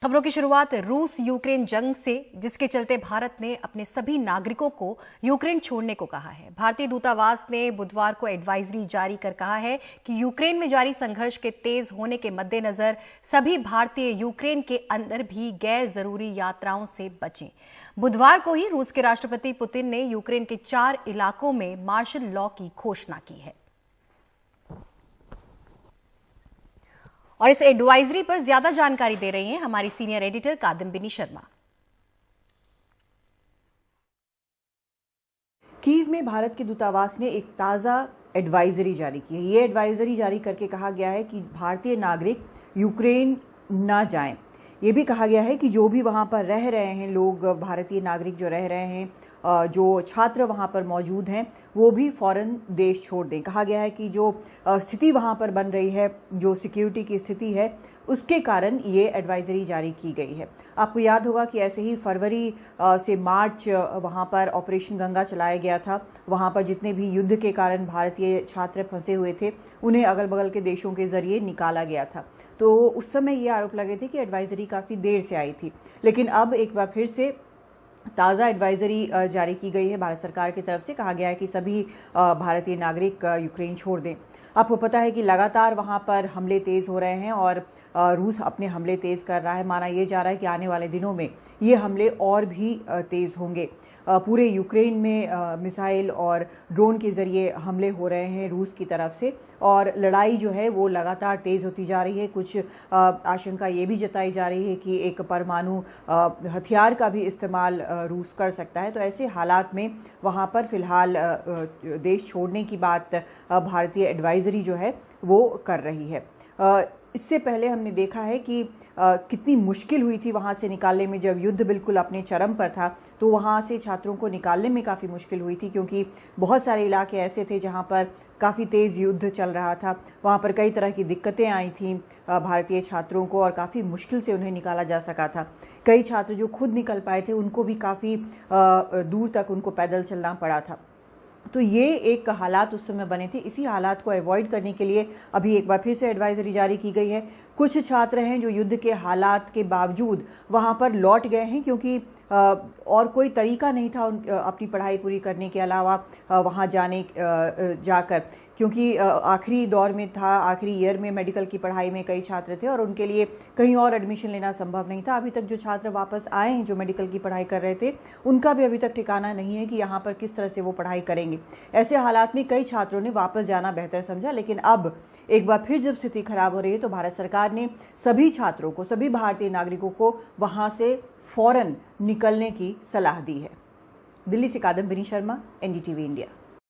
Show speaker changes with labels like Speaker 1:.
Speaker 1: खबरों की शुरुआत रूस यूक्रेन जंग से, जिसके चलते भारत ने अपने सभी नागरिकों को यूक्रेन छोड़ने को कहा है। भारतीय दूतावास ने बुधवार को एडवाइजरी जारी कर कहा है कि यूक्रेन में जारी संघर्ष के तेज होने के मद्देनजर सभी भारतीय यूक्रेन के अंदर भी गैर जरूरी यात्राओं से बचें। बुधवार को ही रूस के राष्ट्रपति पुतिन ने यूक्रेन के 4 इलाकों में मार्शल लॉ की घोषणा की है। और इस एडवाइजरी पर ज्यादा जानकारी दे रही हैं हमारी senior editor Kadambini Sharma.
Speaker 2: Kyiv में भारत के दूतावास ने एक ताज़ा एडवाइजरी जारी की है। ये एडवाइजरी जारी करके कहा गया है कि भारतीय नागरिक यूक्रेन ना जाएं। ये भी कहा गया है कि जो भी वहाँ पर रह रहे हैं लोग, भारतीय नागरिक जो रह रहे हैं, जो छात्र वहाँ पर मौजूद हैं, वो भी फौरन देश छोड़ दें। कहा गया है कि जो स्थिति वहाँ पर बन रही है, जो सिक्योरिटी की स्थिति है, उसके कारण ये एडवाइजरी जारी की गई है। आपको याद होगा कि ऐसे ही फरवरी से मार्च वहाँ पर ऑपरेशन गंगा चलाया गया था। वहाँ पर जितने भी युद्ध के कारण भारतीय छात्र फंसे हुए थे, उन्हें अगल बगल के देशों के जरिए निकाला गया था। तो उस समय ये आरोप लगे थे कि एडवाइजरी काफ़ी देर से आई थी, लेकिन अब एक बार फिर से ताज़ा एडवाइजरी जारी की गई है। भारत सरकार की तरफ से कहा गया है कि सभी भारतीय नागरिक यूक्रेन छोड़ दें। आपको पता है कि लगातार वहाँ पर हमले तेज़ हो रहे हैं और रूस अपने हमले तेज़ कर रहा है। माना यह जा रहा है कि आने वाले दिनों में ये हमले और भी तेज़ होंगे। पूरे यूक्रेन में मिसाइल और ड्रोन के ज़रिए हमले हो रहे हैं रूस की तरफ से, और लड़ाई जो है वो लगातार तेज़ होती जा रही है। कुछ आशंका ये भी जताई जा रही है कि एक परमाणु हथियार का भी इस्तेमाल रूस कर सकता है। तो ऐसे हालात में वहाँ पर फिलहाल देश छोड़ने की बात भारतीय एडवाइजरी जो है वो कर रही है। इससे पहले हमने देखा है कि कितनी मुश्किल हुई थी वहाँ से निकालने में। जब युद्ध बिल्कुल अपने चरम पर था तो वहाँ से छात्रों को निकालने में काफ़ी मुश्किल हुई थी, क्योंकि बहुत सारे इलाके ऐसे थे जहाँ पर काफ़ी तेज़ युद्ध चल रहा था। वहाँ पर कई तरह की दिक्कतें आई थीं भारतीय छात्रों को, और काफ़ी मुश्किल से उन्हें निकाला जा सका था। कई छात्र जो खुद निकल पाए थे, उनको भी काफ़ी दूर तक उनको पैदल चलना पड़ा था। तो ये एक हालात उस समय बने थे। इसी हालात को अवॉइड करने के लिए अभी एक बार फिर से एडवाइजरी जारी की गई है। कुछ छात्र हैं जो युद्ध के हालात के बावजूद वहाँ पर लौट गए हैं, क्योंकि और कोई तरीका नहीं था अपनी पढ़ाई पूरी करने के अलावा वहाँ जाकर, क्योंकि आखिरी दौर में था, आखिरी ईयर में मेडिकल की पढ़ाई में कई छात्र थे और उनके लिए कहीं और एडमिशन लेना संभव नहीं था। अभी तक जो छात्र वापस आए हैं जो मेडिकल की पढ़ाई कर रहे थे, उनका भी अभी तक ठिकाना नहीं है कि यहाँ पर किस तरह से वो पढ़ाई करेंगे। ऐसे हालात में कई छात्रों ने वापस जाना बेहतर समझा, लेकिन अब एक बार फिर जब स्थिति खराब हो रही है तो भारत सरकार ने सभी छात्रों को, सभी भारतीय नागरिकों को वहाँ से फौरन निकलने की सलाह दी है। दिल्ली से कादम्बिनी शर्मा, एनडीटीवी इंडिया।